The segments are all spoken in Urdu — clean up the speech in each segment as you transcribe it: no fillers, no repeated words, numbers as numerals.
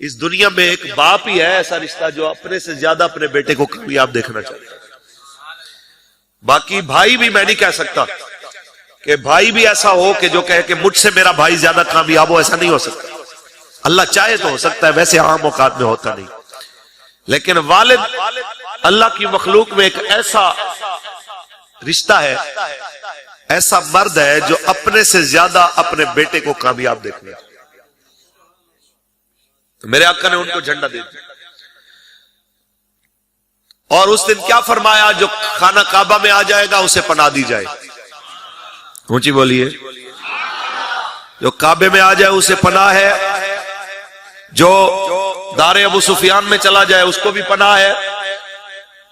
اس دنیا میں ایک باپ ہی ہے ایسا رشتہ جو اپنے سے زیادہ اپنے بیٹے کو کامیاب دیکھنا چاہتا ہے. باقی بھائی بھی میں نہیں کہہ سکتا کہ بھائی بھی ایسا ہو کہ جو کہے کہ مجھ سے میرا بھائی زیادہ کامیاب ہو، ایسا نہیں ہو سکتا. اللہ چاہے تو ہو سکتا ہے، ویسے عام اوقات میں ہوتا نہیں. لیکن والد اللہ کی مخلوق میں ایک ایسا رشتہ ہے، ایسا مرد ہے جو اپنے سے زیادہ اپنے بیٹے کو کامیاب دیکھنا. تو میرے آقا نے ان کو جھنڈا دے دیا اور اس دن کیا فرمایا؟ جو خانہ کعبہ میں آ جائے گا اسے پناہ دی جائے. اونچی بولیے. جو کعبے میں آ جائے اسے پناہ ہے، جو دار ابو سفیان میں چلا جائے اس کو بھی پناہ ہے،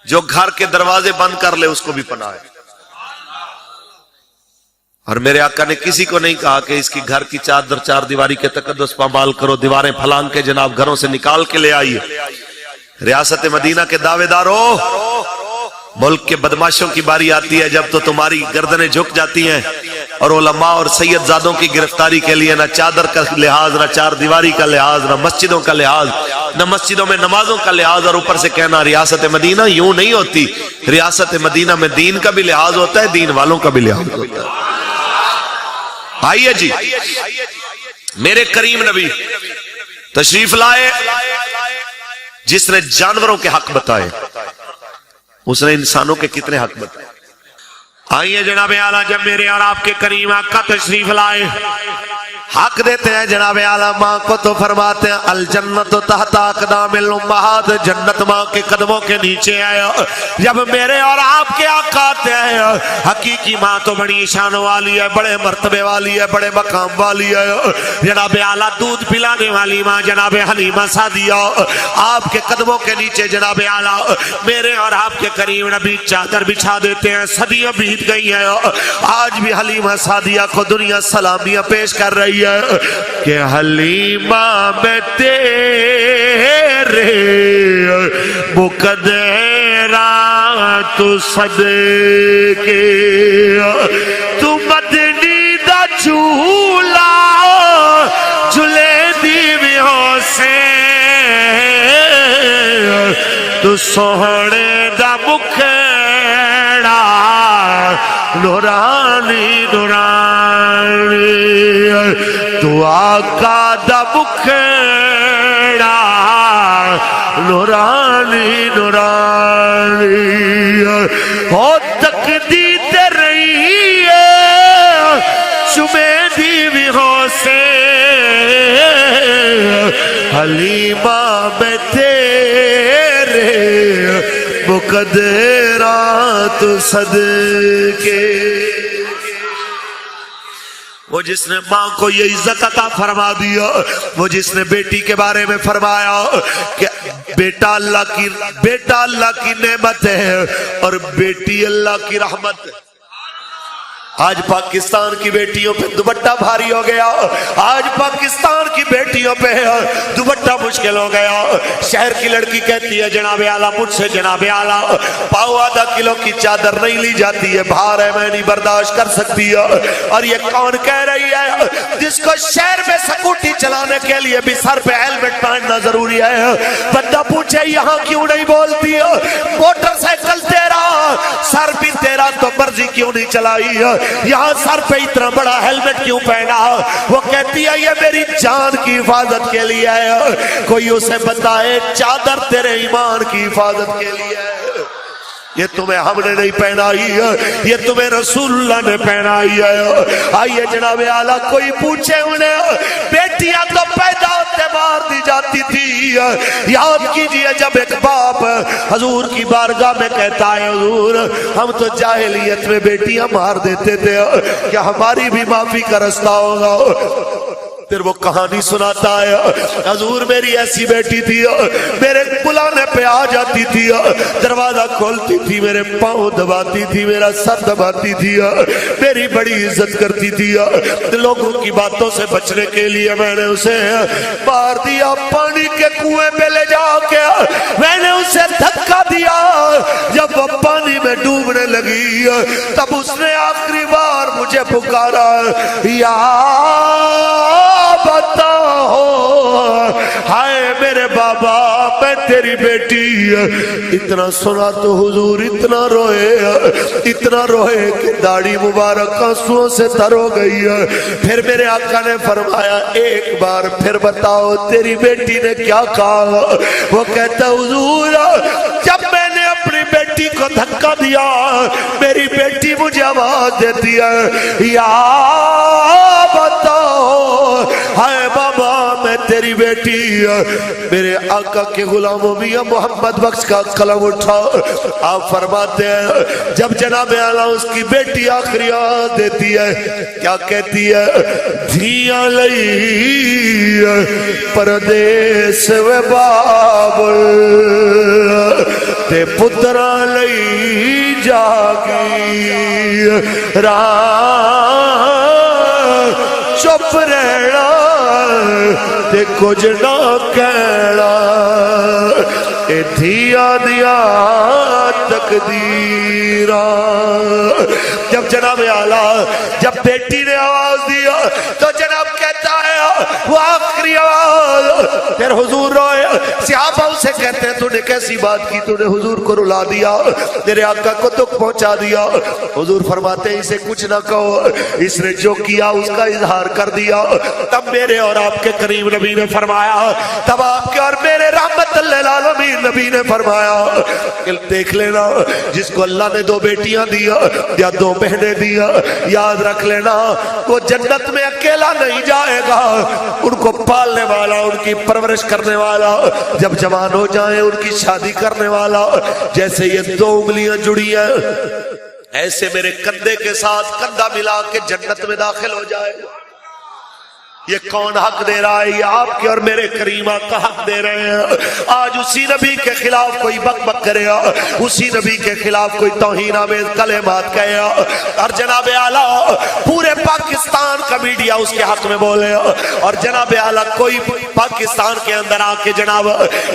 جو گھر کے دروازے بند کر لے اس کو بھی پناہ ہے. اور میرے آقا نے کسی کو نہیں کہا کہ اس کی گھر کی چادر چار دیواری کے تقدس پامال کرو، دیواریں پھلانگ کے جناب گھروں سے نکال کے لے آئیے. ریاست مدینہ کے دعوے داروں، ملک کے بدماشوں کی باری آتی ہے جب تو تمہاری گردنیں جھک جاتی ہیں اور علماء اور سید زادوں کی گرفتاری کے لیے نہ چادر کا لحاظ، نہ چار دیواری کا لحاظ، نہ مسجدوں کا لحاظ، نہ مسجدوں میں نمازوں کا لحاظ، اور اوپر سے کہنا ریاست مدینہ. یوں نہیں ہوتی. ریاست مدینہ میں دین کا بھی لحاظ ہوتا ہے، دین والوں کا بھی لحاظ ہوتا ہے. آئیے جی، میرے کریم نبی تشریف لائے جس نے جانوروں کے حق بتائے، اس نے انسانوں کے کتنے حق بتائے. آئیے جناب اعلیٰ، جب میرے اور آپ کے کریم آقا تشریف لائے حق دیتے ہیں جناب اعلیٰ ماں کو تو فرماتے ہیں الجنت تحت اقدام الامہات، جنت ماں کے قدموں کے نیچے آیا. جب میرے اور آپ کے آقا آتے ہیں حقیقی ماں تو بڑی شان والی ہے، بڑے مرتبے والی ہے، بڑے مقام والی ہے. جناب اعلیٰ دودھ پلانے والی ماں جناب حلیمہ سعدیہ آپ کے قدموں کے نیچے جناب اعلیٰ میرے اور آپ کے کریم نبی چادر بچھا دیتے ہیں. صدیاں بیت گئی ہیں، آج بھی حلیمہ سعدیہ کو دنیا سلامیاں پیش کر رہی ہے کہ حلیمہ میں تیرے مقدرات صدقے تو مدنی دا جھولا جھلے دیویوں سے تو سوہنے دا مکھڑا نورانی نورانی تو آقا دا مکھڑا نورانی نورانی ہو تقدی تے رہی ہے چمے دیویوں سے حلیمہ میں تیرے مقدرات صدقے. وہ جس نے ماں کو یہ عزت عطا فرما دیا، وہ جس نے بیٹی کے بارے میں فرمایا کہ بیٹا اللہ کی نعمت ہے اور بیٹی اللہ کی رحمت ہے. آج پاکستان کی بیٹیوں پہ دوپٹہ بھاری ہو گیا، آج پاکستان کی بیٹیوں پہ دوپٹہ مشکل ہو گیا. شہر کی لڑکی کہتی ہے جناب اعلیٰ مجھ سے جناب اعلیٰ پاؤ آدھا کلو کی چادر نہیں لی جاتی ہے، بھار ہے میں نہیں برداشت کر سکتی ہے. اور یہ کون کہہ رہی ہے جس کو شہر میں سکوٹی چلانے کے لیے بھی سر پہ ہیلمٹ پہننا ضروری ہے؟ بندہ پوچھے یہاں کیوں نہیں بولتی ہے؟ موٹر سائیکل تیرا، سر بھی تیرا، تو مرضی کیوں نہیں چلائی ہے؟ یہاں سر پہ اتنا بڑا ہیلمٹ کیوں پہنا؟ وہ کہتی ہے یہ میری جان کی حفاظت کے لیے ہے. کوئی اسے بتائے چادر تیرے ایمان کی حفاظت کے لیے ہے. یہ تمہیں ہم نے نہیں پہنائی ہے، یہ تمہیں رسول اللہ نے پہنائی ہے. آئیے جناب اعلیٰ کوئی پوچھے انہیں بیٹیاں تو پیدا ہوتے مار دی جاتی تھی. یاد کیجئے جب ایک باپ حضور کی بارگاہ میں کہتا ہے حضور ہم تو جاہلیت میں بیٹیاں مار دیتے تھے، کیا ہماری بھی معافی کا رستہ ہوگا؟ پھر وہ کہانی سناتا ہے حضور میری ایسی بیٹی تھی، میرے بلانے پہ آ جاتی تھی، دروازہ کھولتی تھی، میرے پاؤں دباتی تھی، میرا سر دباتی تھی، میری بڑی عزت کرتی تھی. لوگوں کی باتوں سے بچنے کے لیے میں نے اسے مار دیا، پانی کے کنویں پہ لے جا کے میں نے اسے دھکا دیا. جب وہ پانی میں ڈوبنے لگی تب اس نے آخری بار مجھے پکارا یا بتاؤ ہائے میرے بابا میں تیری بیٹی. اتنا سنا تو حضور اتنا روئے کہ داڑھی مبارک آنسوؤں سے تر ہو گئی ہے. پھر میرے آقا نے فرمایا ایک بار پھر بتاؤ تیری بیٹی نے کیا کہا. وہ کہتا حضور جب میں نے اپنی بیٹی کو دھکا دیا میری بیٹی مجھے آواز دیتی ہے یا بتاؤ ہائے بابا میں تیری بیٹی. میرے آقا کے غلاموں میاں محمد بخش کا قلم اٹھا. آپ فرماتے ہیں جب جناب اعلیٰ اس کی بیٹی آخری آواز دیتی ہے کیا کہتی ہے دھیاں لئی پردیس و بابل تے پترا لئی جاگی چپ رہنا تے کچھ نہ کہنا اے دھیا دیا تقدیرہ. جب جناب اعلیٰ جب بیٹی نے آواز دیا تو جناب کہتا ہے وہ آخری آواز. پھر حضور روئے. صحابہ اسے کہتے ہیں تو نے کیسی بات کی تو نے حضور کو رلا دیا تیرے آقا کو دکھ پہنچا دیا. حضور فرماتے ہیں اسے کچھ نہ کہو اس نے جو کیا اس کا اظہار کر دیا. تب میرے اور آپ کے کریم نبی نے فرمایا تب آپ کے اور میرے رحمت للعالمین نبی نے فرمایا دیکھ لینا جس کو اللہ نے 2 بیٹیاں دیا یا 2 بہنیں دیا یاد رکھ لینا وہ جنت میں اکیلا نہیں جائے گا. ان کو پالنے والا ان کی پرورش کرنے والا جب جوان ہو جائیں ان کی شادی کرنے والا جیسے یہ 2 انگلیاں جڑی ہیں ایسے میرے کندھے کے ساتھ کندھا ملا کے جنت میں داخل ہو جائے گا. یہ کون حق دے رہا ہے؟ یہ آپ کے اور میرے کریم آقا حق دے رہے ہیں. آج اسی نبی کے خلاف کوئی بک بک کرے گا اسی نبی کے خلاف کوئی توہین آمیز کلمات کہے گا اور جناب اعلیٰ پورے پاکستان کا میڈیا اس کے حق میں بولے اور جناب اعلیٰ کوئی پاکستان کے اندر آ کے جناب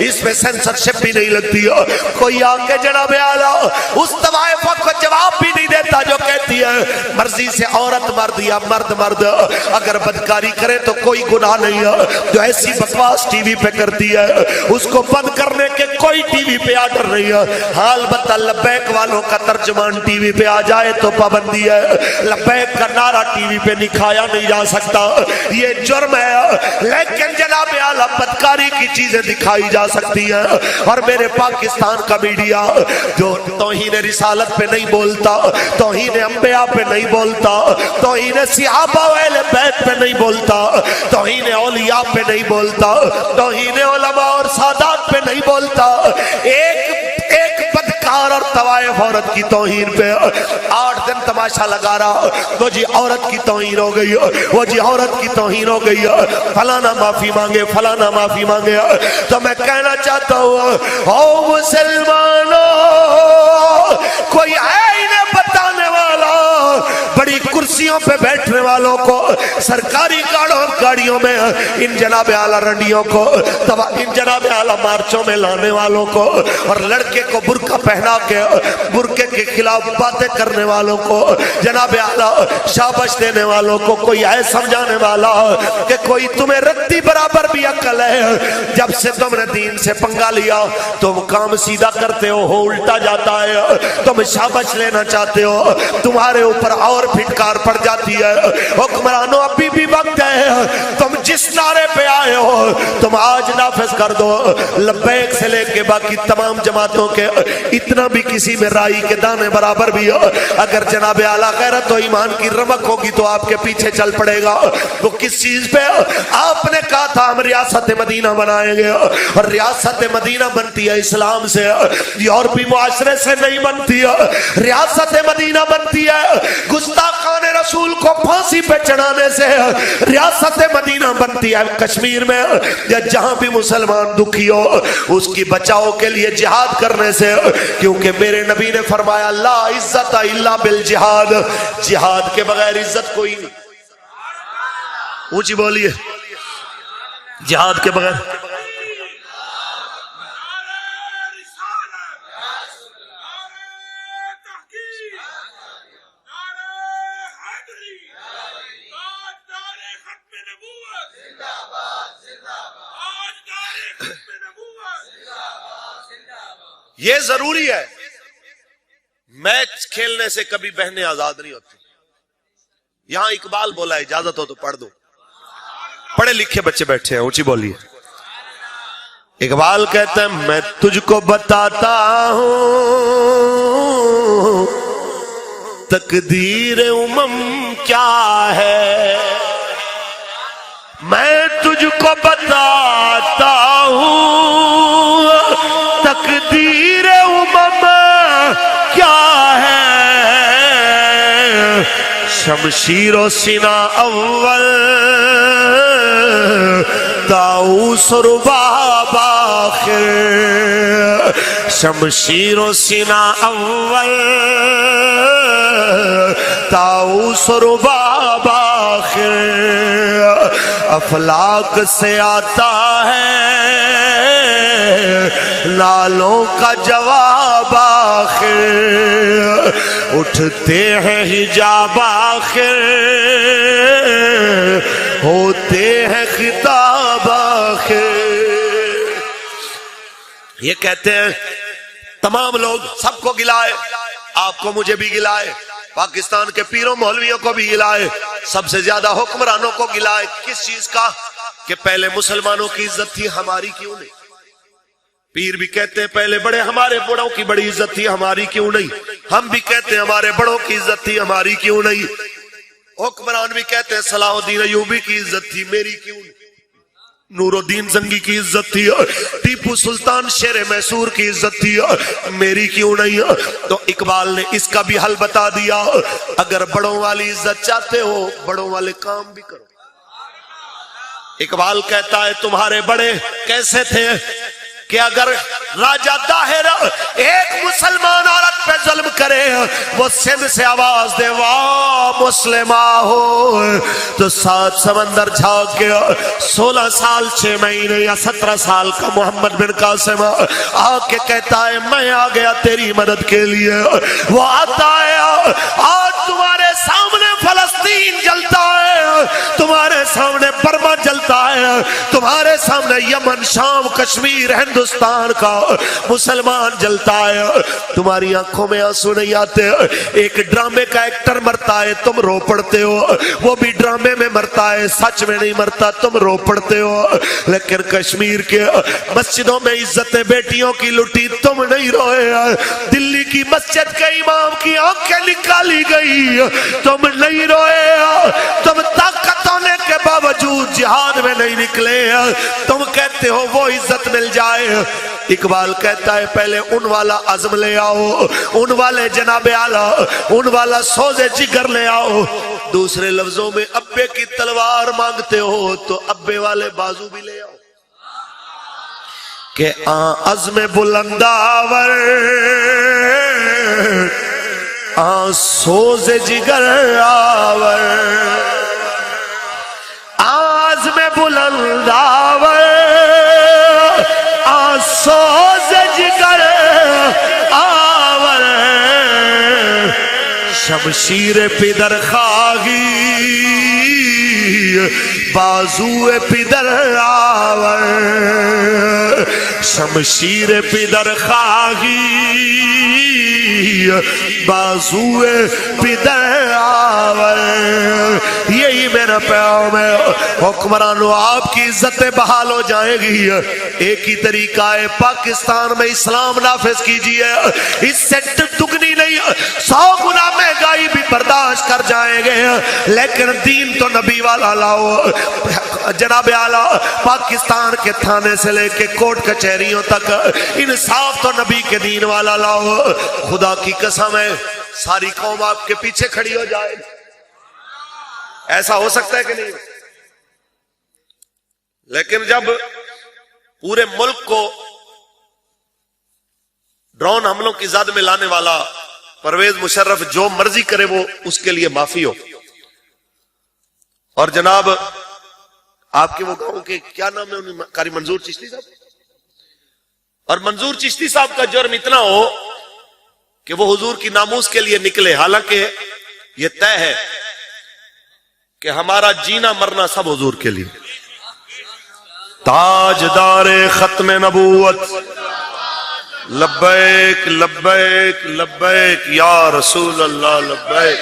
اس میں سینسرشپ بھی نہیں لگتی کوئی آ کے جناب اعلیٰ اس طوائف کو جواب بھی نہیں دیتا جو کہتی ہے مرضی سے عورت مرد یا مرد اگر بدکاری کرے تو کوئی گناہ نہیں ہے. جو ایسی بکواس ٹی وی پہ کرتی ہے اس کو بند کرنے کے کوئی ٹی وی پہ آرڈر نہیں ہے. حال بتا لبیک والوں کا ترجمان ٹی وی پہ آ جائے تو پابندی ہے. لبیک کا نعرہ ٹی وی پہ نکھایا نہیں جا سکتا یہ جرم ہے. لیکن جناب اعلیٰ بدکاری کی چیزیں دکھائی جا سکتی ہیں اور میرے پاکستان کا میڈیا جو توہین رسالت پہ نہیں بولتا توہین انبیاء پہ نہیں بولتا توہین صحابہ و اہل بیت پہ نہیں بولتا توہین اولیاء پہ نہیں بولتا توہین علماء اور سادات پہ نہیں بولتا ایک بدکار اور طوائف عورت کی توہین پہ 8 دن تماشا لگا رہا وہ جی عورت کی توہین ہو گئی وہ جی عورت کی توہین ہو گئی فلانا معافی مانگے فلانا معافی مانگے. تو میں کہنا چاہتا ہوں او مسلمانوں کوئی ہے انہیں بتانے والا بڑی کرسیوں پہ بیٹھنے والوں کو سرکاری گاڑیوں میں ان جناب اعلیٰ رنڈیوں کو ان جناب اعلیٰ مارچوں میں لانے والوں کو اور لڑکے کو برقع پہنا کے برقعے کے خلاف باتیں کرنے والوں کو جناب اعلیٰ شابش دینے والوں کو کوئی ہے سمجھانے والا کہ کوئی تمہیں رتی برابر بھی عقل ہے. جب سے تم نے دین سے پنگا لیا تم کام سیدھا کرتے ہو الٹا جاتا ہے. تم شابش لینا چاہتے ہو تمہارے اوپر اور پھٹکار پڑ جاتی ہے. حکمرانوں ابھی بھی وقت ہے تم جس نعرے پہ آئے ہو تم آج نافذ کر دو. لبیک سے لے کے باقی تمام جماعتوں کے اتنا بھی کسی میں رائی کے دانے برابر بھی ہو اگر جناب اعلیٰ غیرت و ایمان کی رمق ہوگی تو آپ کے پیچھے چل پڑے گا. وہ کس چیز پہ آپ نے کہا تھا ہم ریاست مدینہ بنائیں گے اور ریاست مدینہ بنتی ہے اسلام سے یورپی معاشرے سے نہیں بنتی ہے. ریاست مدینہ بنتی ہے گستاخان رسول کو پھانسی پہ چڑھانے سے. ریاست مدینہ بنتی ہے کشمیر میں یا جہاں بھی مسلمان دکھی ہو اس کی بچاؤ کے لیے جہاد کرنے سے کیونکہ میرے نبی نے فرمایا لا عزت الا بالجہاد جہاد کے بغیر عزت کوئی نہیں. اونچی بولیے جہاد کے بغیر زندہ باد یہ ضروری ہے، میچ کھیلنے سے کبھی بہنیں آزاد نہیں ہوتی. یہاں اقبال بولا اجازت ہو تو پڑھ دو، پڑھے لکھے بچے بیٹھے ہیں، اونچی بولیے. اقبال کہتا ہے میں تجھ کو بتاتا ہوں تقدیر امم کیا ہے، میں تجھ کو بتاتا ہوں تقدیر امم کیا ہے. شمشیر و سینہ اول طاؤس و رباب آخر، شمشیر و سینہ اول طاؤس و رباب آخر، افلاک سے آتا ہے نالوں کا جواب آخر، اٹھتے ہیں حجاب آخر ہوتے ہیں خطاب آخر. یہ کہتے ہیں تمام لوگ، سب کو گلائے، آپ کو مجھے بھی گلائے، پاکستان کے پیروں مولویوں کو بھی گلائے، سب سے زیادہ حکمرانوں کو گلائے. کس چیز کا؟ کہ پہلے مسلمانوں کی عزت تھی، ہماری کیوں نہیں؟ پیر بھی کہتے ہیں پہلے بڑے ہمارے بڑوں کی بڑی عزت تھی، ہماری کیوں نہیں؟ ہم بھی کہتے ہیں ہمارے بڑوں کی عزت تھی، ہماری کیوں نہیں؟ حکمران بھی کہتے ہیں صلاح الدین ایوبی کی عزت تھی، میری کیوں نہیں؟ نور الدین زنگی کی عزت تھی، ٹیپو سلطان شیر میسور کی عزت تھی، میری کیوں نہیں؟ تو اقبال نے اس کا بھی حل بتا دیا، اگر بڑوں والی عزت چاہتے ہو بڑوں والے کام بھی کرو. اقبال کہتا ہے تمہارے بڑے کیسے تھے کہ اگر راجہ داہر ایک مسلمان عورت پہ ظلم کرے وہ سندھ سے آواز دے واہ مسلمہ ہو، تو 7 سمندر جھاگ کے 16 سال 6 مہینے یا 17 سال کا محمد بن قاسم آ کے کہتا ہے میں آ گیا تیری مدد کے لیے. وہ آتا ہے، آج تمہارے سامنے فلسطین جلتا ہے، تمہارے سامنے برما جلتا ہے، تمہارے سامنے یمن شام کشمیر ہندوستان کا مسلمان جلتا ہے، تمہاری آنکھوں میں آنسو نہیں آتے. ایک ڈرامے کا ایکٹر مرتا ہے تم رو پڑتے ہو، وہ بھی ڈرامے میں مرتا ہے سچ میں نہیں مرتا، تم رو پڑتے ہو. لیکن کشمیر کے مسجدوں میں عزتیں بیٹیوں کی لٹی، تم نہیں روئے. دلی کی مسجد کے امام کی آنکھیں نکالی گئی، تم نہیں روئے. تم طاقت ہونے کے باوجود جہاد میں نہیں نکلے، تم کہتے ہو وہ عزت مل جائے. اقبال کہتا ہے پہلے ان والا عزم لے آؤ، ان والے جناب اعلیٰ، ان والا سوز جگر لے آؤ. دوسرے لفظوں میں ابے کی تلوار مانگتے ہو تو ابے والے بازو بھی لے آؤ کہ عزم بلنداور سوز جگر آور، عزم بلنداور سوز جگر آور، شمشیر پدر خواہی بازو پدر آور، شمشیر پدر خواہی بازو پدر آور. یہی میرا پیغام ہے، حکمرانوں آپ کی عزتیں بحال ہو جائیں گی. ایک ہی طریقہ ہے، پاکستان میں اسلام نافذ کیجئے، اس سے دگنی نہیں 100 گنا مہنگائی بھی برداشت کر جائیں گے، لیکن دین تو نبی والا لاؤ. جناب اعلیٰ پاکستان کے تھانے سے لے کے کورٹ کچہریوں تک انصاف تو نبی کے دین والا لاؤ. خدا کی قسم ہے ساری قوم آپ کے پیچھے کھڑی ہو جائے. ایسا ہو سکتا ہے کہ نہیں؟ لیکن جب پورے ملک کو ڈرون حملوں کی زد میں لانے والا پرویز مشرف جو مرضی کرے وہ اس کے لیے معافی ہو، اور جناب آپ کے وہ گاؤں کے کیا نام ہے قاری منظور چشتی صاحب، اور منظور چشتی صاحب کا جرم اتنا ہو کہ وہ حضور کی ناموس کے لیے نکلے، حالانکہ یہ طے ہے کہ ہمارا جینا مرنا سب حضور کے لیے. تاجدار ختم نبوت لبیک لبیک لبیک یا رسول اللہ لبیک.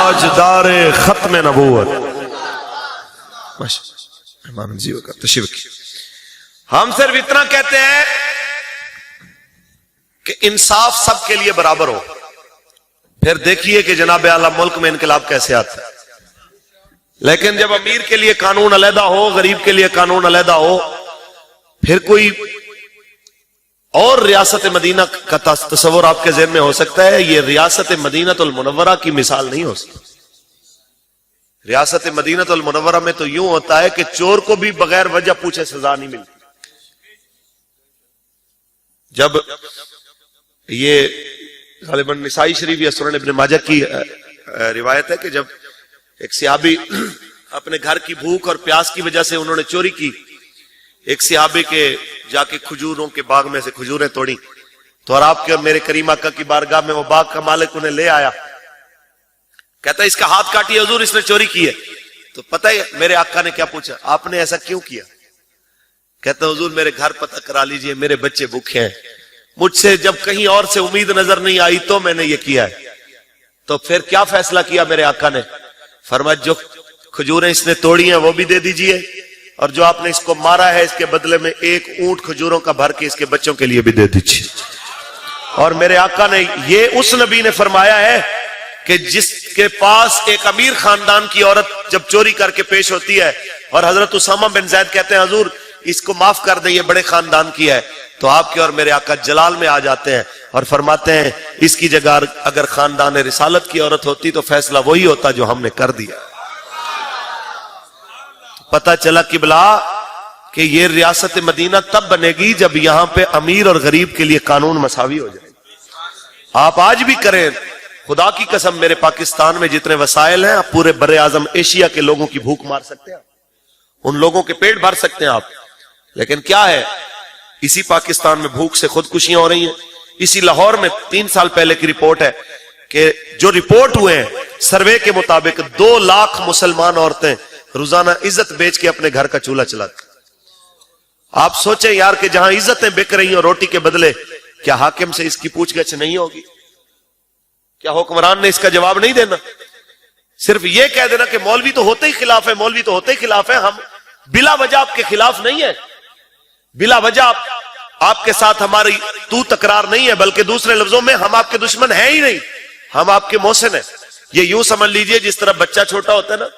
آج دار ختم نبوت. امام جی کا تشریف. ہم صرف اتنا کہتے ہیں کہ انصاف سب کے لیے برابر ہو. پھر دیکھیے کہ جناب اعلی ملک میں انقلاب کیسے آتا ہے. لیکن جب امیر کے لیے قانون علیحدہ ہو، غریب کے لیے قانون علیحدہ ہو، پھر کوئی اور ریاست مدینہ کا تصور آپ کے ذہن میں ہو سکتا ہے. یہ ریاست مدینہ المنورہ کی مثال نہیں ہو سکتی. ریاست مدینہ المنورہ میں تو یوں ہوتا ہے کہ چور کو بھی بغیر وجہ پوچھے سزا نہیں ملتی. جب یہ غالباً نسائی شریف یا سنن ابن ماجہ کی روایت ہے کہ جب ایک صحابی اپنے گھر کی بھوک اور پیاس کی وجہ سے انہوں نے چوری کی، ایک صحابی کے جا کے کھجوروں کے باغ میں سے کھجوریں توڑی، تو اور آپ کے اور میرے کریم آقا کی بارگاہ میں وہ باغ کا مالک انہیں لے آیا. کہتا ہے اس کا ہاتھ کاٹیے حضور، اس نے چوری کی ہے. تو پتہ ہے میرے آقا نے کیا پوچھا؟ آپ نے ایسا کیوں کیا؟ کہتا ہے حضور میرے گھر پتہ کرا لیجئے، میرے بچے بھوکے ہیں، مجھ سے جب کہیں اور سے امید نظر نہیں آئی تو میں نے یہ کیا ہے. تو پھر کیا فیصلہ کیا میرے آقا نے؟ فرمایا جو کھجوریں اس نے توڑی ہیں وہ بھی دے دیجئے، اور جو آپ نے اس کو مارا ہے اس کے بدلے میں ایک اونٹ کھجوروں کا بھر کے اس کے بچوں کے لیے بھی دے دیجئے. اور میرے آقا نے یہ اس نبی نے فرمایا ہے کہ جس کے پاس ایک امیر خاندان کی عورت جب چوری کر کے پیش ہوتی ہے اور حضرت اسامہ بن زید کہتے ہیں حضور اس کو معاف کر دیں، یہ بڑے خاندان کی ہے، تو آپ کے اور میرے آقا جلال میں آ جاتے ہیں اور فرماتے ہیں اس کی جگہ اگر خاندان رسالت کی عورت ہوتی تو فیصلہ وہی ہوتا جو ہم نے کر دیا. پتہ چلا قبلہ کہ یہ ریاست مدینہ تب بنے گی جب یہاں پہ امیر اور غریب کے لیے قانون مساوی ہو جائے. آپ آج بھی کریں، خدا کی قسم میرے پاکستان میں جتنے وسائل ہیں آپ پورے بر اعظم ایشیا کے لوگوں کی بھوک مار سکتے ہیں، ان لوگوں کے پیٹ بھر سکتے ہیں آپ. لیکن کیا ہے، اسی پاکستان میں بھوک سے خودکشیاں ہو رہی ہیں. اسی لاہور میں 3 سال پہلے کی رپورٹ ہے کہ جو رپورٹ ہوئے ہیں سروے کے مطابق 2 لاکھ مسلمان عورتیں روزانہ عزت بیچ کے اپنے گھر کا چولہا چلاتی. آپ سوچیں یار کہ جہاں عزتیں بک رہی ہیں روٹی کے بدلے، کیا حاکم سے اس کی پوچھ گچھ نہیں ہوگی؟ کیا حکمران نے اس کا جواب نہیں دینا؟ صرف یہ کہہ دینا کہ مولوی تو ہوتے ہی خلاف ہے، مولوی تو ہوتے ہی خلاف ہے. ہم بلا وجہ آپ کے خلاف نہیں ہے، بلا وجہ آپ کے ساتھ ہماری تو تکرار نہیں ہے، بلکہ دوسرے لفظوں میں ہم آپ کے دشمن ہیں ہی نہیں، ہم آپ کے محسن ہیں. یہ یوں سمجھ لیجئے جس طرح بچہ چھوٹا ہوتا ہے نا،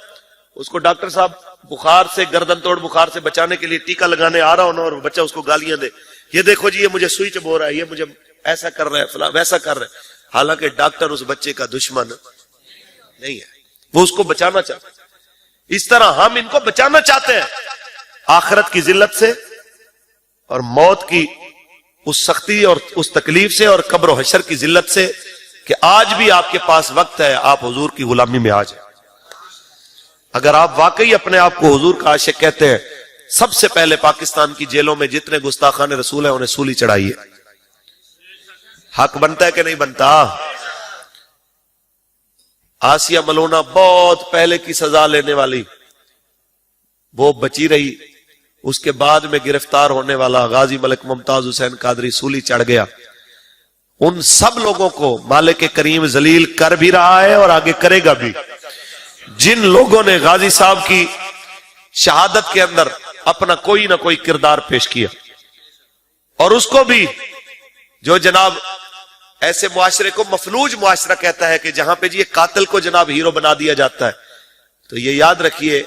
اس کو ڈاکٹر صاحب بخار سے، گردن توڑ بخار سے بچانے کے لیے ٹیکہ لگانے آ رہا ہونا اور بچہ اس کو گالیاں دے، یہ دیکھو جی یہ مجھے سوئی چبو رہا ہے، یہ مجھے ایسا کر رہا ہے، فلاں ویسا کر رہا ہے. حالانکہ ڈاکٹر اس بچے کا دشمن نہیں ہے، وہ اس کو بچانا چاہتا ہے. اس طرح ہم ان کو بچانا چاہتے ہیں آخرت کی ذلت سے اور موت کی اس سختی اور اس تکلیف سے اور قبر و حشر کی ذلت سے، کہ آج بھی آپ کے پاس وقت ہے آپ حضور کی غلامی میں آ جائیں. اگر آپ واقعی اپنے آپ کو حضور کا عاشق کہتے ہیں، سب سے پہلے پاکستان کی جیلوں میں جتنے گستاخان رسول ہیں انہیں سولی چڑھائیے. حق بنتا ہے کہ نہیں بنتا؟ آسیہ ملونہ بہت پہلے کی سزا لینے والی، وہ بچی رہی. اس کے بعد میں گرفتار ہونے والا غازی ملک ممتاز حسین قادری سولی چڑھ گیا. ان سب لوگوں کو مالک کریم ذلیل کر بھی رہا ہے اور آگے کرے گا بھی. جن لوگوں نے غازی صاحب کی شہادت کے اندر اپنا کوئی نہ کوئی کردار پیش کیا، اور اس کو بھی جو جناب ایسے معاشرے کو مفلوج معاشرہ کہتا ہے کہ جہاں پہ جی قاتل کو جناب ہیرو بنا دیا جاتا ہے، تو یہ یاد رکھیے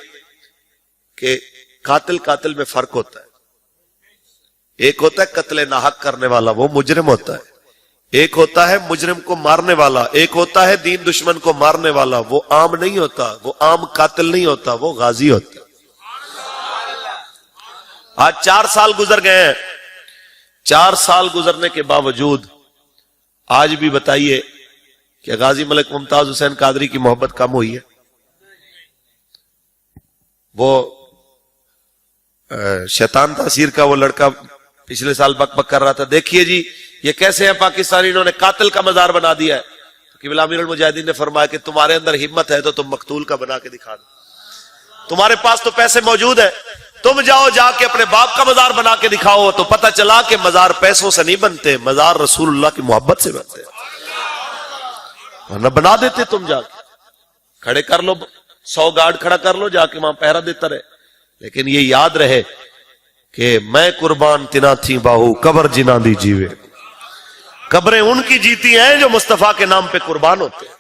کہ قاتل میں فرق ہوتا ہے. ایک ہوتا ہے قتل ناحق کرنے والا، وہ مجرم ہوتا ہے. ایک ہوتا ہے مجرم کو مارنے والا. ایک ہوتا ہے دین دشمن کو مارنے والا، وہ عام نہیں ہوتا، وہ عام قاتل نہیں ہوتا، وہ غازی ہوتا. آج 4 سال گزر گئے ہیں. 4 سال گزرنے کے باوجود آج بھی بتائیے کہ غازی ملک ممتاز حسین قادری کی محبت کم ہوئی ہے؟ وہ شیطان تاثیر کا وہ لڑکا پچھلے سال بک بک کر رہا تھا، دیکھیے جی یہ کیسے ہے پاکستانی، انہوں نے قاتل کا مزار بنا دیا ہے. قبلہ امیر المجاہدین نے فرمایا کہ تمہارے اندر ہمت ہے تو تم مقتول کا بنا کے دکھا دو، تمہارے پاس تو پیسے موجود ہیں، تم جاؤ جا کے اپنے باپ کا مزار بنا کے دکھاؤ. تو پتہ چلا کہ مزار پیسوں سے نہیں بنتے، مزار رسول اللہ کی محبت سے بنتے ہیں. ورنہ بنا دیتے تم جا کے کھڑے کر لو، 100 گارڈ کھڑا کر لو، جا کے وہاں پہرا دیتا رہے. لیکن یہ یاد رہے کہ میں قربان تنا تھی باہو قبر جنا دی جیوے. قبریں ان کی جیتی ہیں جو مصطفیٰ کے نام پہ قربان ہوتے ہیں.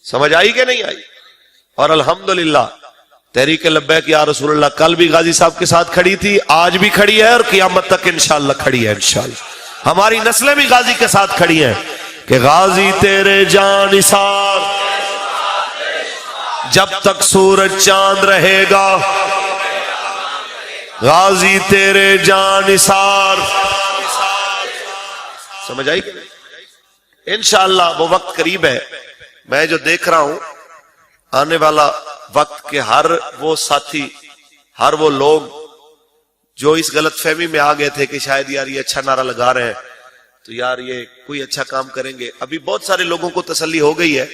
سمجھ آئی کہ نہیں آئی؟ اور الحمدللہ تحریک لبیک یا رسول اللہ کل بھی غازی صاحب کے ساتھ کھڑی تھی، آج بھی کھڑی ہے اور قیامت تک انشاءاللہ کھڑی ہے. انشاءاللہ ہماری نسلیں بھی غازی کے ساتھ کھڑی ہیں کہ غازی تیرے جان نثار جب تک سورج چاند رہے گا، غازی تیرے جان نثار. سمجھ آئی کہ انشاءاللہ وہ وقت قریب ہے. میں جو دیکھ رہا ہوں آنے والا وقت کے ہر وہ ساتھی، ہر وہ لوگ جو اس غلط فہمی میں آ گئے تھے کہ شاید یار یہ اچھا نعرہ لگا رہے ہیں تو یار یہ کوئی اچھا کام کریں گے، ابھی بہت سارے لوگوں کو تسلی ہو گئی ہے.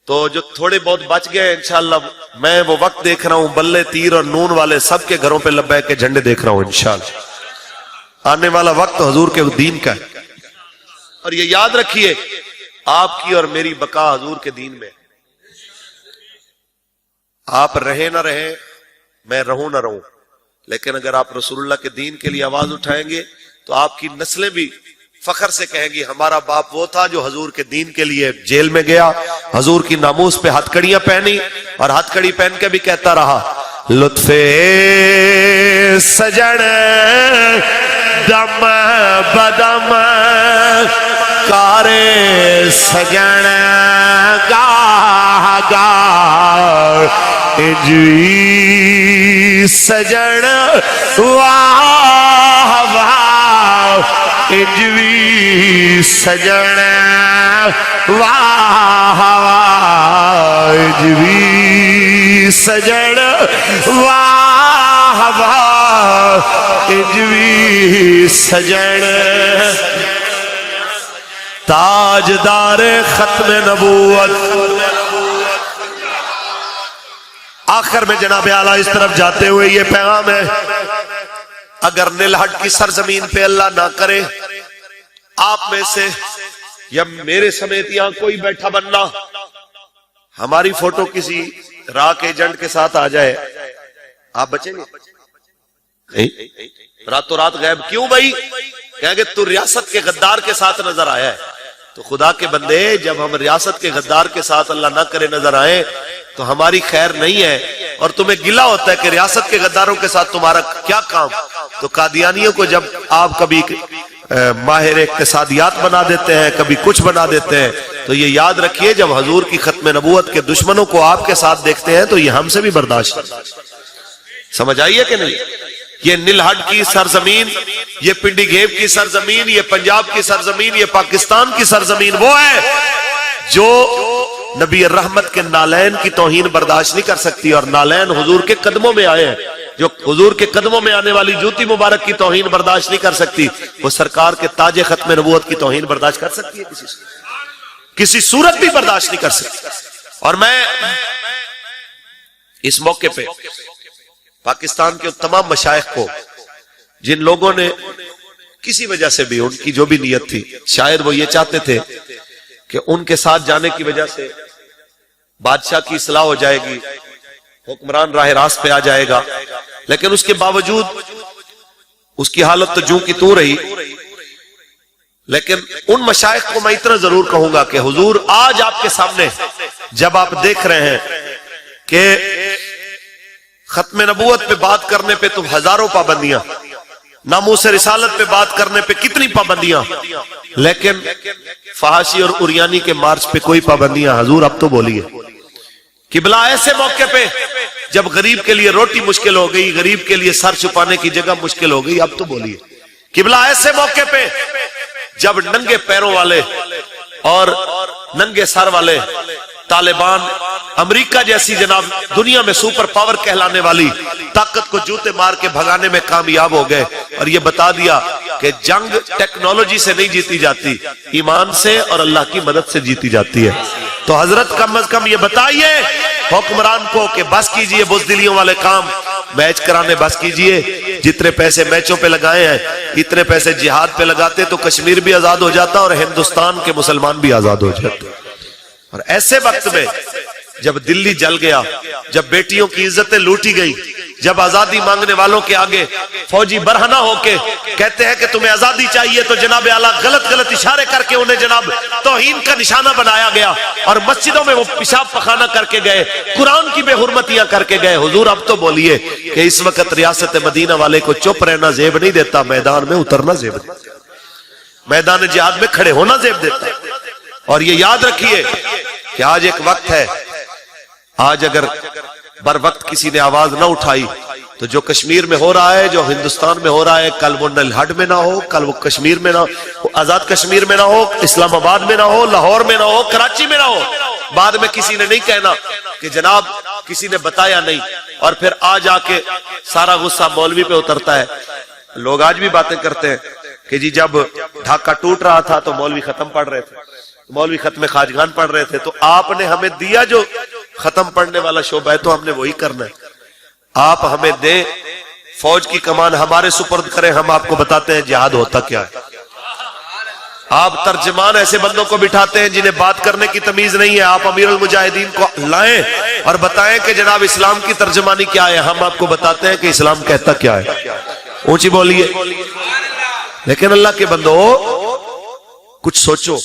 تو جو تھوڑے بہت بچ گئے انشاءاللہ میں وہ وقت دیکھ رہا ہوں، بلے تیر اور نون والے سب کے گھروں پہ لبیک کے جھنڈے دیکھ رہا ہوں. انشاءاللہ آنے والا وقت حضور کے دین کا ہے. اور یہ یاد رکھیے آپ کی اور میری بقا حضور کے دین میں. آپ رہے نہ رہے، میں رہوں نہ رہوں، لیکن اگر آپ رسول اللہ کے دین کے لیے آواز اٹھائیں گے تو آپ کی نسلیں بھی فخر سے کہیں گی ہمارا باپ وہ تھا جو حضور کے دین کے لیے جیل میں گیا، حضور کی ناموس پہ ہتھ کڑیاں پہنی اور ہتھ کڑی پہن کے بھی کہتا رہا لطف سجن دم بدم کارے سجن گاہ گاہ انجوی سجن واہ واہ انجوی سجن واہ واہ انجوی سجن واہ واہ انجوی سجن. تاجدار ختم نبوت. آخر میں جناب اعلیٰ اس طرف جاتے ہوئے یہ پیغام ہے، اگر نلہٹ کی سرزمین پہ اللہ نہ کرے آپ میں سے یا میرے سمیت یہاں کوئی بیٹھا بننا ہماری فوٹو کسی راک ایجنٹ کے ساتھ آ جائے، آپ بچیں گے؟ نہیں، راتوں رات غائب. کیوں بھائی؟ کہیں گے تو ریاست کے غدار کے ساتھ نظر آیا ہے. تو خدا کے بندے جب ہم ریاست کے غدار کے ساتھ اللہ نہ کرے نظر آئے تو ہماری خیر نہیں ہے، اور تمہیں گلہ ہوتا ہے کہ ریاست کے غداروں کے ساتھ تمہارا کیا کام. تو قادیانیوں کو جب آپ کبھی ماہر اقتصادیات بنا دیتے ہیں، کبھی کچھ بنا دیتے ہیں، تو یہ یاد رکھیے جب حضور کی ختم نبوت کے دشمنوں کو آپ کے ساتھ دیکھتے ہیں تو یہ ہم سے بھی برداشت نہیں. سمجھ آئیے کہ نہیں؟ یہ نلہٹ کی سرزمین، یہ پنڈی گھیب کی سرزمین، یہ پنجاب کی سرزمین، یہ پاکستان کی سرزمین وہ ہے جو نبی رحمت کے نالین کی توہین برداشت نہیں کر سکتی، اور نالین حضور کے قدموں میں آئے ہیں. جو حضور کے قدموں میں آنے والی جوتی مبارک کی توہین برداشت نہیں کر سکتی، وہ سرکار کے تاج ختم نبوت کی توہین برداشت کر سکتی ہے؟ کسی صورت بھی برداشت نہیں کر سکتی. اور میں اس موقع پہ پاکستان کے تمام مشائخ کو، جن لوگوں نے کسی وجہ سے بھی، ان کی جو بھی نیت تھی، شاید وہ یہ چاہتے تھے کہ ان کے ساتھ جانے کی وجہ سے بادشاہ کی اصلاح ہو جائے گی، حکمران راہ راست پہ آ جائے گا، لیکن اس کے باوجود اس کی حالت تو جوں کی تو رہی. لیکن ان مشائخ کو میں اتنا ضرور کہوں گا کہ حضور آج آپ کے سامنے جب آپ دیکھ رہے ہیں کہ ختم نبوت پہ بات کرنے پہ تو ہزاروں پابندیاں، ناموس رسالت پہ بات کرنے پہ کتنی پابندیاں، لیکن فحاشی اور اریانی کے مارچ پہ کوئی پابندیاں. حضور اب تو بولیے. قبلہ ایسے موقع پہ جب غریب کے لیے روٹی مشکل ہو گئی، غریب کے لیے سر چھپانے کی جگہ مشکل ہو گئی، اب تو بولیے. قبلہ ایسے موقع پہ جب ننگے پیروں والے اور ننگے سر والے طالبان امریکہ جیسی جناب دنیا میں سپر پاور کہلانے والی طاقت کو جوتے مار کے بھگانے میں کامیاب ہو گئے، اور یہ بتا دیا کہ جنگ ٹیکنالوجی سے نہیں جیتی جاتی، ایمان سے اور اللہ کی مدد سے جیتی جاتی ہے۔ تو حضرت کم از کم یہ بتائیے حکمران کو کہ بس کیجئے بزدلیوں والے کام، میچ کرانے بس کیجئے، جتنے پیسے میچوں پہ لگائے ہیں اتنے پیسے جہاد پہ لگاتے تو کشمیر بھی آزاد ہو جاتا اور ہندوستان کے مسلمان بھی آزاد ہو جاتے۔ اور ایسے وقت میں جب دلی جل گیا، جب بیٹیوں کی عزتیں لوٹی گئی، جب آزادی مانگنے والوں کے آگے فوجی برہنہ ہو کے کہتے ہیں کہ تمہیں آزادی چاہیے تو جناب اعلیٰ غلط اشارے کر کے انہیں جناب توہین کا نشانہ بنایا گیا، اور مسجدوں میں وہ پیشاب پخانہ کر کے گئے، قرآن کی بے حرمتیاں کر کے گئے۔ حضور اب تو بولیے کہ اس وقت ریاست مدینہ والے کو چپ رہنا زیب نہیں دیتا، میدان میں اترنا زیب دیتا، میدان جہاد میں کھڑے ہونا زیب دیتا۔ اور یہ یاد رکھیے کہ آج ایک وقت ہے، آج اگر بر وقت کسی نے آواز نہ اٹھائی تو جو کشمیر میں ہو رہا ہے، جو ہندوستان میں ہو رہا ہے، کل وہ نلہڈ میں نہ ہو، کل وہ کشمیر میں نہ ہو، آزاد کشمیر میں نہ ہو، اسلام آباد میں نہ ہو، لاہور میں نہ ہو، کراچی میں نہ ہو، بعد میں کسی نے نہیں کہنا کہ جناب کسی نے بتایا نہیں، اور پھر آج آ کے سارا غصہ مولوی پہ اترتا ہے۔ لوگ آج بھی باتیں کرتے ہیں کہ جی جب ڈھاکہ ٹوٹ رہا تھا تو مولوی ختم پڑھ رہے تھے، مولوی ختم خواجگان پڑھ رہے تھے، تو آپ نے ہمیں دیا جو ختم پڑھنے والا شعبہ ہے تو ہم نے وہی کرنا ہے۔ آپ ہمیں دیں، فوج کی کمان ہمارے سپرد کریں، ہم آپ کو بتاتے ہیں جہاد ہوتا کیا ہے۔ آپ ترجمان ایسے بندوں کو بٹھاتے ہیں جنہیں بات کرنے کی تمیز نہیں ہے، آپ امیر المجاہدین کو لائیں اور بتائیں کہ جناب اسلام کی ترجمانی کیا ہے، ہم آپ کو بتاتے ہیں کہ اسلام کہتا کیا ہے۔ اونچی بولیے۔ لیکن اللہ کے بندو کچھ سوچو،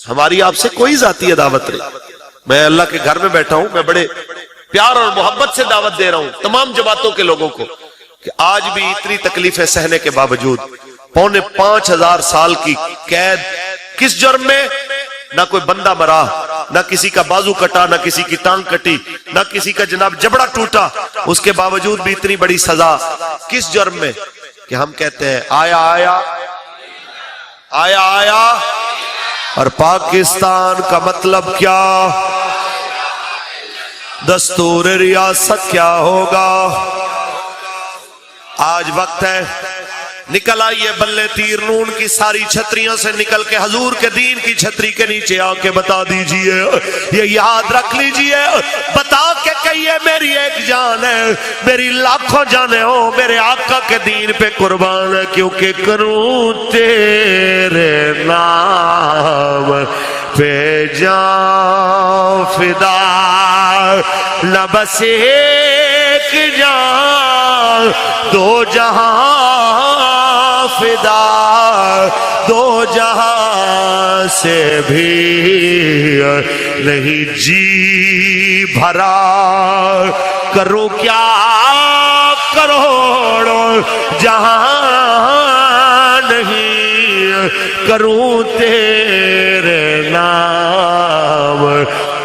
ہماری آپ سے کوئی ذاتی عداوت نہیں، میں اللہ کے گھر میں بیٹھا ہوں، میں بڑے پیار اور محبت سے دعوت دے رہا ہوں تمام جماعتوں کے لوگوں کو کہ آج بھی اتنی تکلیفیں سہنے کے باوجود 4,500 سال کی قید، کس جرم میں؟ نہ کوئی بندہ مرا، نہ کسی کا بازو کٹا، نہ کسی کی ٹانگ کٹی، نہ کسی کا جناب جبڑا ٹوٹا، اس کے باوجود بھی اتنی بڑی سزا کس جرم میں؟ کہ ہم کہتے ہیں آیا آیا آیا آیا، اور پاکستان کا مطلب کیا؟ دستور ریاست کیا ہوگا؟ آج وقت ہے، نکل آئیے بلے تیر نون کی ساری چھتریوں سے نکل کے حضور کے دین کی چھتری کے نیچے آ کے بتا دیجئے، یہ یاد رکھ لیجئے، بتا کے کہیے میری ایک جان ہے، میری لاکھوں جانیں ہو میرے آقا کے دین پہ قربان ہے، کیونکہ کروں تیرے نام پہ جان فدا، نہ بس ایک جان دو جہاں فدا، دو جہاں سے بھی نہیں جی بھرا، کروں کیا کروڑوں جہاں نہیں، کروں تیرے نام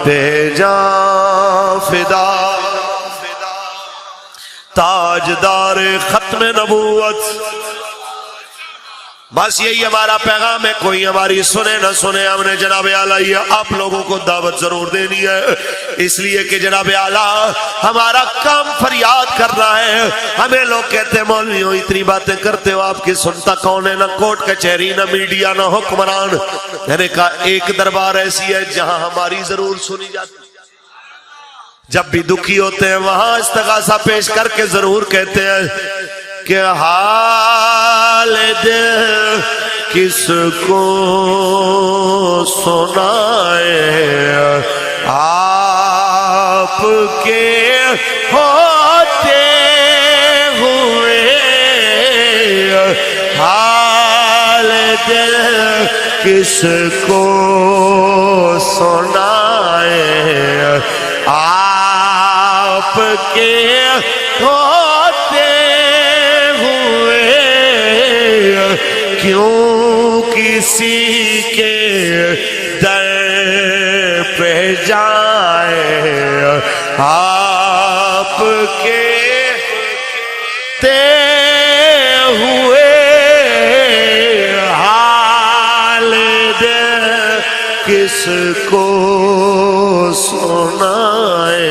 پہ جان فدا، تاجدار ختم نبوت۔ بس یہی ہمارا پیغام ہے، کوئی ہماری سنے نہ سنے، ہم نے جناب اعلیٰ آپ لوگوں کو دعوت ضرور دینی ہے، اس لیے کہ جناب اعلیٰ ہمارا کام فریاد کرنا ہے۔ ہمیں لوگ کہتے ہیں مولویوں اتنی باتیں کرتے ہو، آپ کی سنتا کون ہے؟ نہ کوٹ کچہری، نہ میڈیا، نہ حکمران۔ میں نے کہا ایک دربار ایسی ہے جہاں ہماری ضرور سنی جاتی، جب بھی دکھی ہوتے ہیں وہاں استغاثہ پیش کر کے ضرور کہتے ہیں کہ حال دل کس کو سنائے، آپ کے ہوتے ہوئے حال دل کس کو سنائے، آپ کے ہوتے ہوئے کیوں کسی کے در پہ جائے، آپ کے تے ہوئے حال دل کس کو سنائے۔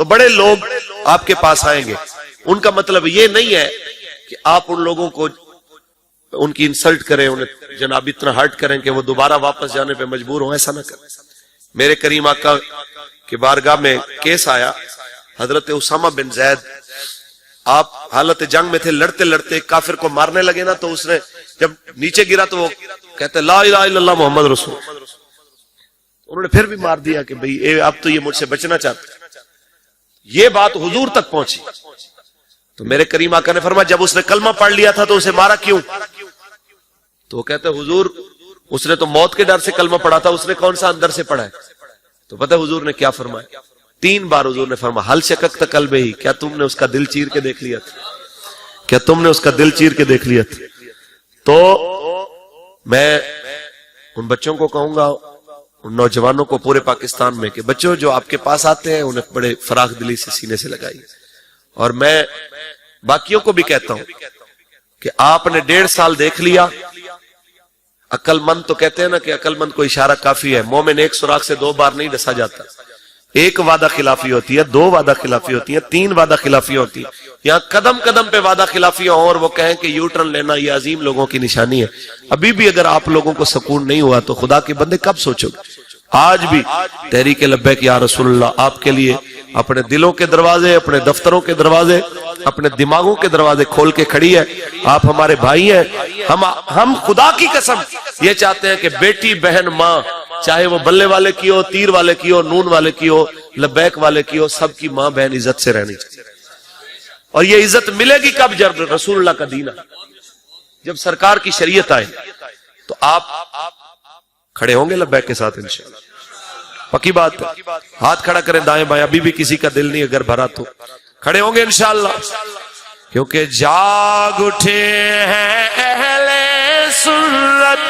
تو بڑے لوگ آپ کے پاس آئیں گے. ان کا مطلب یہ نہیں ہے کہ آپ ان لوگوں کو ان کی انسلٹ کریں, انہیں جناب اتنا ہرٹ کریں کہ وہ دوبارہ واپس جانے پہ مجبور ہوں. ایسا نہ کریں. میرے کریم آقا کی بارگاہ میں کیس آیا, حضرت اسامہ بن زید آپ حالت جنگ میں تھے, لڑتے لڑتے کافر کو مارنے لگے نا, تو اس نے جب نیچے گرا تو وہ کہتے لا الہ الا اللہ محمد رسول. انہوں نے پھر بھی مار دیا کہ بھئی اب تو یہ مجھ سے بچنا چاہتے. یہ بات حضور تک پہنچی تو میرے کریم آقا نے فرمایا جب اس نے کلمہ پڑھ لیا تھا تو اسے مارا کیوں؟ تو وہ کہتے حضور اس نے تو موت کے ڈر سے کلمہ پڑھا تھا, اس نے کون سا اندر سے پڑھا ہے؟ تو پتہ حضور نے کیا فرمایا؟ 3 بار حضور نے فرمایا حل شککت قلبہ ہی, کیا تم نے اس کا دل چیر کے دیکھ لیا تھا؟ کیا تم نے اس کا دل چیر کے دیکھ لیا تھا؟ تو میں ان بچوں کو کہوں گا, ان نوجوانوں کو پورے پاکستان میں, کہ بچوں جو آپ کے پاس آتے ہیں انہیں بڑے فراخ دلی سے سینے سے لگائیے. اور میں باقیوں کو بھی کہتا ہوں کہ آپ نے 1.5 سال دیکھ لیا. عقل مند تو کہتے ہیں نا کہ عقل مند کو اشارہ کافی ہے. مومن ایک سوراخ سے 2 بار نہیں ڈسا جاتا. 1 وعدہ خلافی ہوتی ہے, 2 وعدہ خلافی ہوتی ہیں, 3 وعدہ خلافی ہوتی ہیں. یہاں قدم قدم پہ وعدہ خلافیاں اور وہ کہیں کہ یو ٹرن لینا یہ عظیم لوگوں کی نشانی ہے. ابھی بھی اگر آپ لوگوں کو سکون نہیں ہوا تو خدا کے بندے کب سوچو گے؟ آج بھی تحریک لبیک یا رسول اللہ آپ کے لیے اپنے دلوں کے دروازے, اپنے دفتروں کے دروازے, اپنے دماغوں کے دروازے کھول کے کھڑی ہے. آپ ہمارے بھائی ہیں. ہم خدا کی قسم یہ چاہتے ہیں کہ بیٹی بہن ماں, چاہے وہ بلے والے کی ہو, تیر والے کی ہو, نون والے کی ہو, لبیک والے کی ہو, سب کی ماں بہن عزت سے رہنی چاہیے. اور یہ عزت ملے گی کب؟ جب رسول اللہ کا دین آئے, جب سرکار کی شریعت آئے تو آپ کھڑے ہوں گے لبیک کے ساتھ انشاءاللہ. پکی بات ہے. ہاتھ کھڑا کریں دائیں بائیں, ابھی بھی کسی کا دل نہیں اگر بھرا تو کھڑے ہوں گے انشاءاللہ. کیونکہ جاگ اٹھے ہیں اہل سنت,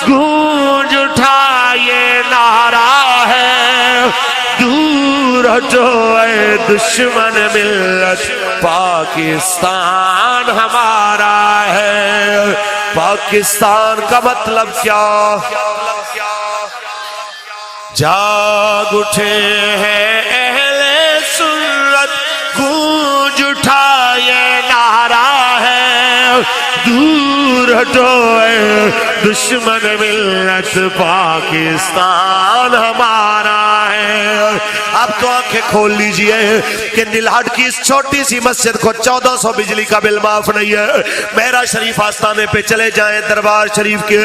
گونج اٹھا یہ نعرہ ہے, دور ہٹو اے دشمن ملت, پاکستان ہمارا ہے. پاکستان کا مطلب کیا؟ جاگ اٹھے ہیں اہل سنت, گونج اٹھا یہ نعرہ ہے, دور ہٹو اے دشمن ملت, پاکستان ہمارا ہے. اب تو آنکھیں کھول لیجئے کہ نلہٹ کی اس چھوٹی سی مسجد کو 1400 بجلی کا بل معاف نہیں ہے. میرا شریف آستانے پہ چلے جائیں, دربار شریف کے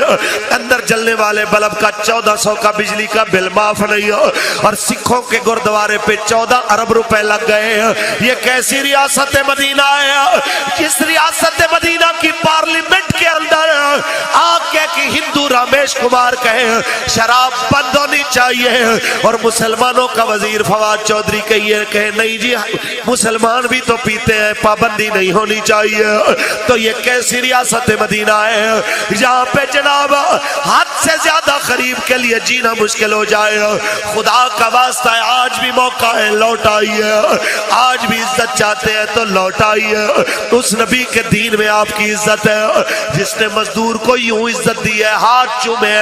اندر جلنے والے بلب کا 1400 کا بجلی کا بل معاف نہیں ہے. اور سکھوں کے گردوارے پہ 14 ارب روپے لگ گئے. یہ کیسی ریاست مدینہ ہے جس ریاست مدینہ کی پارلیمنٹ کے اندر آگے کی ہندو رمیش کمار کہے شراب بند ہونی چاہیے, اور مسلمانوں کا وزیر فواد چودھری کہے نہیں جی مسلمان بھی تو پیتے ہیں, پابندی نہیں ہونی چاہیے. تو یہ کیسی ریاست مدینہ ہے جہاں پہ جناب حد سے زیادہ غریب کے لیے جینا مشکل ہو جائے. خدا کا واسطہ ہے, آج بھی موقع ہے, لوٹ آئیے. آج بھی عزت چاہتے ہیں تو لوٹ آئیے. اس نبی کے دین میں آپ کی عزت ہے جس نے مزدور کو یوں عزت دی ہے, ہاتھ چومے,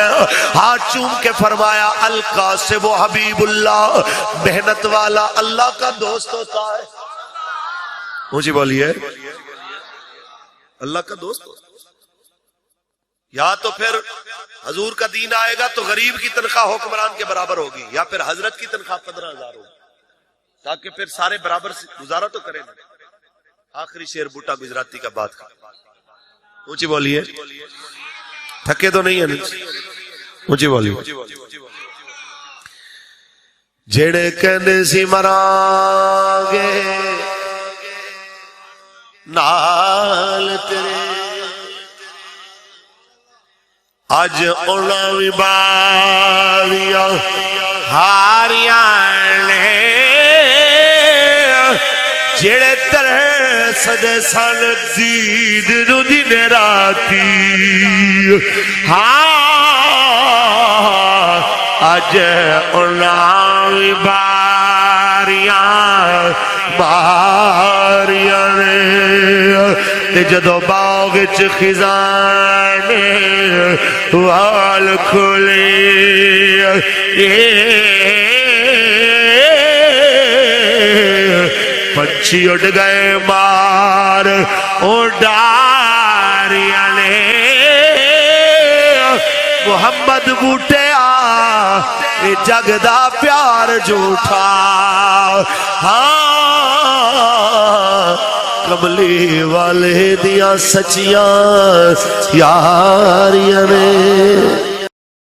ہاتھ چوم کے فرمایا القاسم و حبیب اللہ, محنت والا اللہ کا دوست ہوتا ہے. مجھے بولیے اللہ کا دوست ہوتا ہے. یا تو پھر حضور کا دین آئے گا تو غریب کی تنخواہ حکمران کے برابر ہوگی, یا پھر حضرت کی تنخواہ 15,000 ہوگی, تاکہ پھر سارے برابر سے گزارا تو کریں. آخری شعر بوٹا گجراتی کا بات کا, اونچی بولیے, تھکے تو نہیں ہے, اونچی بولیے. جڑے کہندے سی مران گے نال تیرے, اج انہاں وی باریاں ہاریاں نے, جڑے ترے سدے سن دید نو دن راتی, ہاں اج انہاں وی باریاں باریاں نے, تے جدو باغ وچ خزاں نے وال کھلے, پنچھی اڑ گئے مار اڈاریاں نے محمد بوٹیا اے جگ دا پیار جھوٹا ہاں کملی والے دیاں سچیاں یاریاں نے